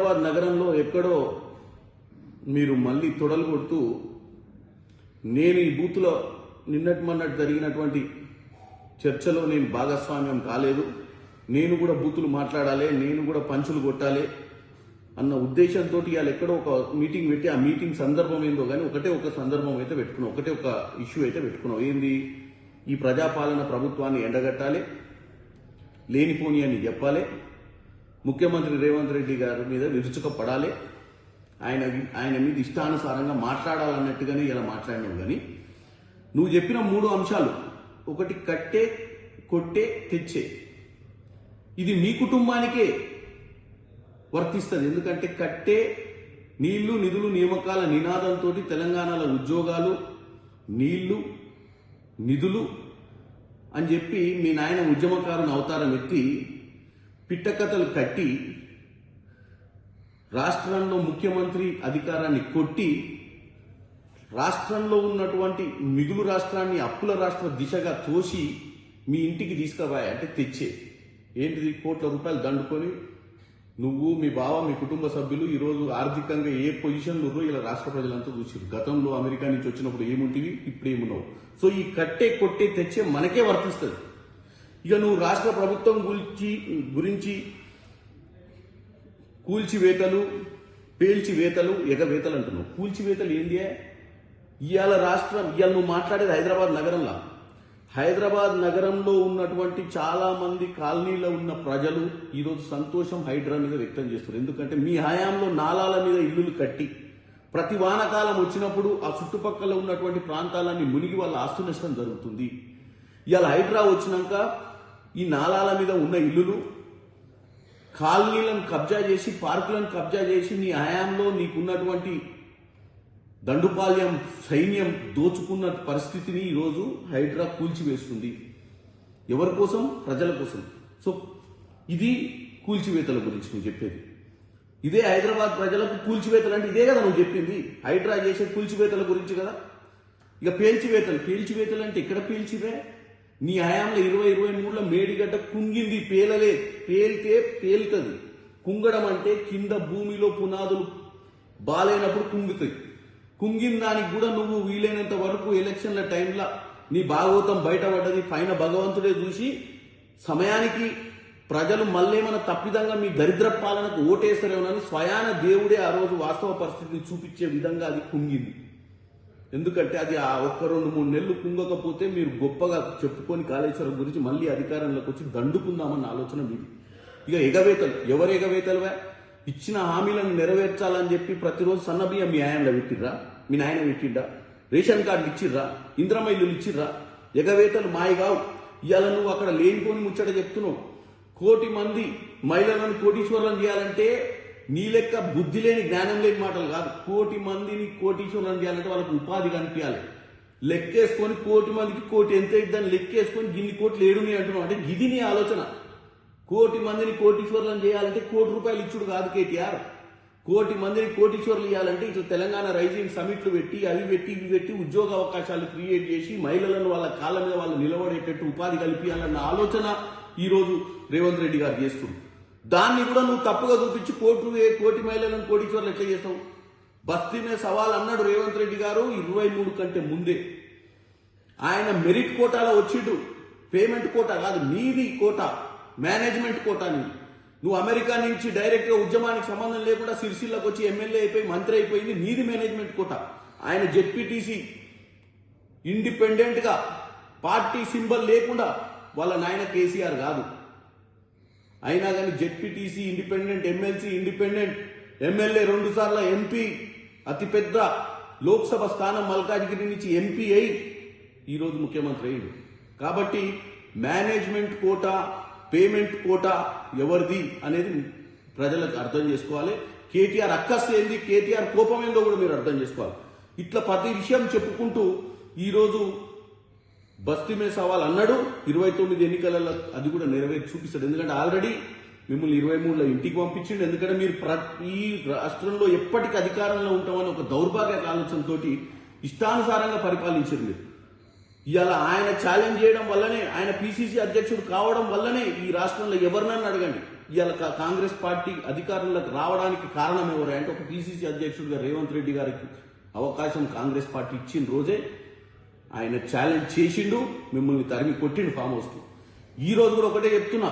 హైదరాబాద్ నగరంలో ఎక్కడో మీరు మళ్ళీ తొడలు కొడుతూ నేను ఈ బూత్లో నిన్నటి మొన్నటి జరిగినటువంటి చర్చలో నేను భాగస్వామ్యం కాలేదు, నేను కూడా బూతులు మాట్లాడాలి, నేను కూడా పంచులు కొట్టాలి అన్న ఉద్దేశంతో ఇవాళ ఎక్కడో ఒక మీటింగ్ పెట్టి ఆ మీటింగ్ సందర్భం ఏందో కానీ ఒక సందర్భం అయితే పెట్టుకున్నాం, ఒక ఇష్యూ అయితే పెట్టుకున్నాం. ఏంది? ఈ ప్రజాపాలన ప్రభుత్వాన్ని ఎండగట్టాలి, లేనిపోని అని చెప్పాలి, ముఖ్యమంత్రి రేవంత్ రెడ్డి గారి మీద విరుచుకపడాలి, ఆయన మీద ఇష్టానుసారంగా మాట్లాడాలన్నట్టుగానే ఇలా మాట్లాడినావు. కానీ నువ్వు చెప్పిన 3 అంశాలు, ఒకటి కట్టే, కొట్టే, తెచ్చే, ఇది మీ కుటుంబానికే వర్తిస్తుంది. ఎందుకంటే కట్టే నీళ్లు నిధులు నియామకాల నినాదంతో తెలంగాణలో ఉద్యోగాలు, నీళ్లు, నిధులు అని చెప్పి మీ నాయన ఉద్యమకారుని అవతారం ఎత్తి పిట్టకథలు కట్టి రాష్ట్రంలో ముఖ్యమంత్రి అధికారాన్ని కొట్టి రాష్ట్రంలో ఉన్నటువంటి మిగులు రాష్ట్రాన్ని అప్పుల రాష్ట్ర దిశగా తోసి మీ ఇంటికి తీసుకుపోయా అంటే తెచ్చే. ఏంటిది? కోట్ల రూపాయలు దండుకొని నువ్వు, మీ బావ, మీ కుటుంబ సభ్యులు ఈరోజు ఆర్థికంగా ఏ పొజిషన్లో ఇలా రాష్ట్ర ప్రజలంతా చూసారు. గతంలో అమెరికా నుంచి వచ్చినప్పుడు ఏముంటివి, ఇప్పుడు ఏమున్నావు. సో ఈ కట్టే, కొట్టే, తెచ్చే మనకే వర్తిస్తుంది. ఇక నువ్వు రాష్ట్ర ప్రభుత్వం గురించి కూల్చివేతలు, పేల్చివేతలు, ఎగవేతలు అంటున్నావు. కూల్చివేతలు ఏంటి? ఇవాళ నువ్వు మాట్లాడేది హైదరాబాద్ నగరంలో ఉన్నటువంటి చాలా మంది కాలనీలో ఉన్న ప్రజలు ఈరోజు సంతోషం హైడ్రా మీద వ్యక్తం చేస్తారు. ఎందుకంటే మీ హయాంలో నాలాల మీద ఇల్లులు కట్టి ప్రతి వానకాలం వచ్చినప్పుడు ఆ చుట్టుపక్కల ఉన్నటువంటి ప్రాంతాలన్నీ మునిగి వాళ్ళ ఆస్తు నష్టం జరుగుతుంది. ఇవాళ హైడ్రా వచ్చినాక ఈ నాలాల మీద ఉన్న ఇల్లులు, కాలనీలను కబ్జా చేసి, పార్కులను కబ్జా చేసి నీ హయాంలో నీకున్నటువంటి దండుపాల్యం సైన్యం దోచుకున్న పరిస్థితిని ఈరోజు హైడ్రా కూల్చివేస్తుంది. ఎవరి కోసం? ప్రజల కోసం. సో ఇది కూల్చివేతల గురించి నువ్వు చెప్పేది. ఇదే హైదరాబాద్ ప్రజలకు కూల్చివేతలు అంటే ఇదే కదా నువ్వు చెప్పింది. హైడ్రా చేసే కూల్చివేతల గురించి కదా. ఇక పేల్చివేతలు అంటే ఎక్కడ పేల్చివే? నీ హయాంలో 2023లో మేడిగడ్డ కుంగింది, పేలుతుంది. కుంగడం అంటే కింద భూమిలో పునాదులు బాలైనప్పుడు కుంగుతాయి. కుంగిన దానికి కూడా నువ్వు వీలైనంత వరకు ఎలక్షన్ల టైంలో నీ భాగవతం బయటపడ్డది. పైన భగవంతుడే చూసి సమయానికి ప్రజలు మళ్ళీ మన తప్పిదంగా మీ దరిద్ర పాలనకు ఓటేస్తారేమోనని స్వయాన దేవుడే ఆ రోజు వాస్తవ పరిస్థితిని చూపించే విధంగా అది కుంగింది. ఎందుకంటే అది ఆ 1-2-3 నెలలు కుంగకపోతే మీరు గొప్పగా చెప్పుకొని కాళేశ్వరం గురించి మళ్ళీ అధికారంలోకి వచ్చి దండుకుందామన్న ఆలోచన మీది. ఇక ఎగవేతలు, ఎవరు ఎగవేతలువా? ఇచ్చిన హామీలను నెరవేర్చాలని చెప్పి ప్రతిరోజు సన్నబియ్యం మీ ఆయనలో పెట్టిర్రా? మీ నాయన పెట్టిండా? రేషన్ కార్డులు ఇచ్చిర్రా? ఇంద్రమ్మ ఇల్లులు ఇచ్చిర్రా? ఎగవేతలు మాయగావు. ఇవాళ నువ్వు అక్కడ లేనిపోని ముచ్చట చెప్తున్నావు. 1 కోటి మంది మహిళలను కోటీశ్వరులను చేయాలంటే నీ లెక్క బుద్ధి లేని, జ్ఞానం లేని మాటలు కాదు. 1 కోటి మందిని కోటీశ్వరులను చేయాలంటే వాళ్ళకు ఉపాధి కనిపించాలి. లెక్కేసుకొని 1 కోటి మందికి 1 కోటి ఎంత ఇద్దని లెక్కేసుకొని గిన్ని కోట్లు ఏడుని అంటున్నావు. అంటే ఇది నీ ఆలోచన. 1 కోటి మందిని కోటీశ్వరులను చేయాలంటే 1 కోటి రూపాయలు ఇచ్చుడు కాదు కేటీఆర్. 1 కోటి మందిని కోటీశ్వరులు చేయాలంటే ఇట్లా తెలంగాణ రైజింగ్ సమిట్లు పెట్టి అవి పెట్టి ఉద్యోగ అవకాశాలు క్రియేట్ చేసి మహిళలను వాళ్ళ కాళ్ళ మీద వాళ్ళు నిలబడేటట్టు ఉపాధి కల్పించాలన్న ఆలోచన ఈరోజు రేవంత్ రెడ్డి గారు చేస్తుంది. దాన్ని కూడా నువ్వు తప్పుగా చూపించి 1 కోటి మహిళలను కోటీశ్వరులు ఎట్లా చేస్తావు? బస్తీ మీద సవాల్ అన్నాడు రేవంత్ రెడ్డి గారు 23 కంటే ముందే. ఆయన మెరిట్ కోటాలో వచ్చిండు. పేమెంట్ కోటా కాదు, నీది కోటా, మేనేజ్మెంట్ కోటా నీది. నువ్వు అమెరికా నుంచి డైరెక్ట్ గా ఉద్యమానికి సంబంధం లేకుండా సిరిసిల్లకు వచ్చి ఎమ్మెల్యే అయిపోయి మంత్రి అయిపోయింది, నీది మేనేజ్మెంట్ కోటా. ఆయన జెడ్పీటీసీ ఇండిపెండెంట్ గా పార్టీ సింబల్ లేకుండా వాళ్ళ నాయన కేసీఆర్ కాదు. అయినా కానీ ZPTC independent, MLC independent, MLA 2 సార్లు ఎంపీ, అతిపెద్ద లోక్సభ స్థానం మల్కాజ్గిరి నుంచి ఎంపీ అయి ఈరోజు ముఖ్యమంత్రి అయ్యిండు. కాబట్టి మేనేజ్మెంట్ కోటా, పేమెంట్ కోటా ఎవరిది అనేది ప్రజలకు అర్థం చేసుకోవాలి. కేటీఆర్ అక్కస్ ఏంది, కేటీఆర్ కోపం ఏందో కూడా మీరు అర్థం చేసుకోవాలి. ఇట్లా ప్రతి విషయం చెప్పుకుంటూ ఈరోజు బస్తీ మీద సవాల్ అన్నాడు. 29 ఎన్నికలలో అది కూడా నెరవేర్చి చూపిస్తాడు. ఎందుకంటే ఆల్రెడీ మిమ్మల్ని 23లో ఇంటికి పంపించిండు. ఎందుకంటే మీరు ఈ రాష్ట్రంలో ఎప్పటికీ అధికారంలో ఉంటామని ఒక దౌర్భాగ్య ఆలోచనతో ఇష్టానుసారంగా పరిపాలించారు మీరు. ఇవాళ ఆయన ఛాలెంజ్ చేయడం వల్లనే, ఆయన పిసిసి అధ్యక్షుడు కావడం వల్లనే ఈ రాష్ట్రంలో ఎవరినన్నా అడగండి ఇవాళ కాంగ్రెస్ పార్టీ అధికారంలోకి రావడానికి కారణం ఎవరు అంటే ఒక పిసిసి అధ్యక్షుడిగా రేవంత్ రెడ్డి గారికి అవకాశం కాంగ్రెస్ పార్టీ ఇచ్చిన రోజే ఆయన ఛాలెంజ్ చేసిండు, మిమ్మల్ని తరిమి కొట్టిండు ఫామ్ హౌస్కి. ఈ రోజు కూడా ఒకటే చెప్తున్నా,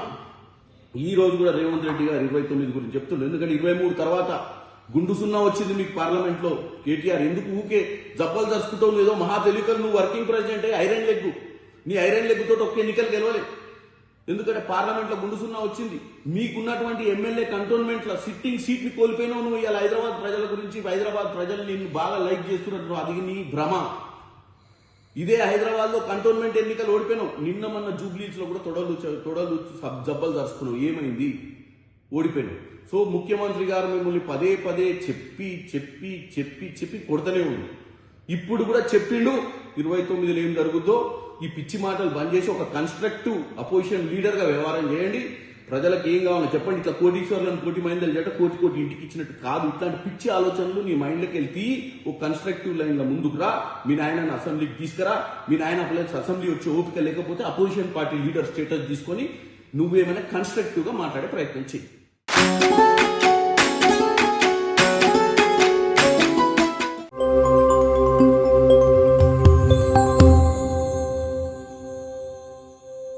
ఈ రోజు కూడా రేవంత్ రెడ్డి గారు 29 గురించి చెప్తుండ్రు. ఎందుకంటే 23 తర్వాత గుండు సున్నా వచ్చింది మీకు పార్లమెంట్ లో. కేటీఆర్ ఎందుకు ఊకే జబ్బలు జరుచుకుంటావు? ఏదో మహా తెలియకలు నువ్వు వర్కింగ్ ప్రెసిడెంట్ ఐరన్ లెగ్, నీ ఐరన్ లెగ్ తోటి ఒక్క ఎన్నికలు గెలవలే. ఎందుకంటే పార్లమెంట్ లో గుండు సున్నా వచ్చింది. మీకున్నటువంటి ఎమ్మెల్యే కంటోన్మెంట్ లో సిట్టింగ్ సీట్ ని కోల్పోయినావు. నువ్వు ఇలా హైదరాబాద్ ప్రజల గురించి, హైదరాబాద్ ప్రజలు నిన్ను బాగా లైక్ చేస్తున్నట్టు అది నీ భ్రమ. ఇదే హైదరాబాద్ లో కంటోన్మెంట్ ఎన్నికలు ఓడిపోయినావు. నిన్న మొన్న జూబ్లీస్ లో కూడా తొడలు జబ్బలు జరుచుకున్నావు. ఏమైంది? ఓడిపోయినావు. సో ముఖ్యమంత్రి గారు మిమ్మల్ని పదే పదే చెప్పి చెప్పి చెప్పి చెప్పి కొడతనే ఉంది. ఇప్పుడు కూడా చెప్పిండు 29లో ఏం జరుగుద్దో. ఈ పిచ్చి మాటలు బంద్ చేసి ఒక కన్స్ట్రక్టివ్ అపోజిషన్ లీడర్ గా వ్యవహారం చేయండి. ప్రజలకు ఏం కావాలో చెప్పండి. ఇట్లా కోటీశ్వర్లను కోటి మైందలు చేయట కోటి ఇంటికి ఇచ్చినట్టు కాదు. ఇట్లాంటి పిచ్చి ఆలోచనలు నీ మైండ్లోకి వెళ్తే ఒక కన్స్ట్రక్టివ్ లైన్ లో ముందుకు రా. మీ నాయనని అసెంబ్లీకి తీసుకురా. మీ నాయన ప్లేస్ అసెంబ్లీ వచ్చే ఓపిక లేకపోతే అపోజిషన్ పార్టీ లీడర్ స్టేటస్ తీసుకొని నువ్వేమైనా కన్స్ట్రక్టివ్ గా మాట్లాడే ప్రయత్నం చేయి.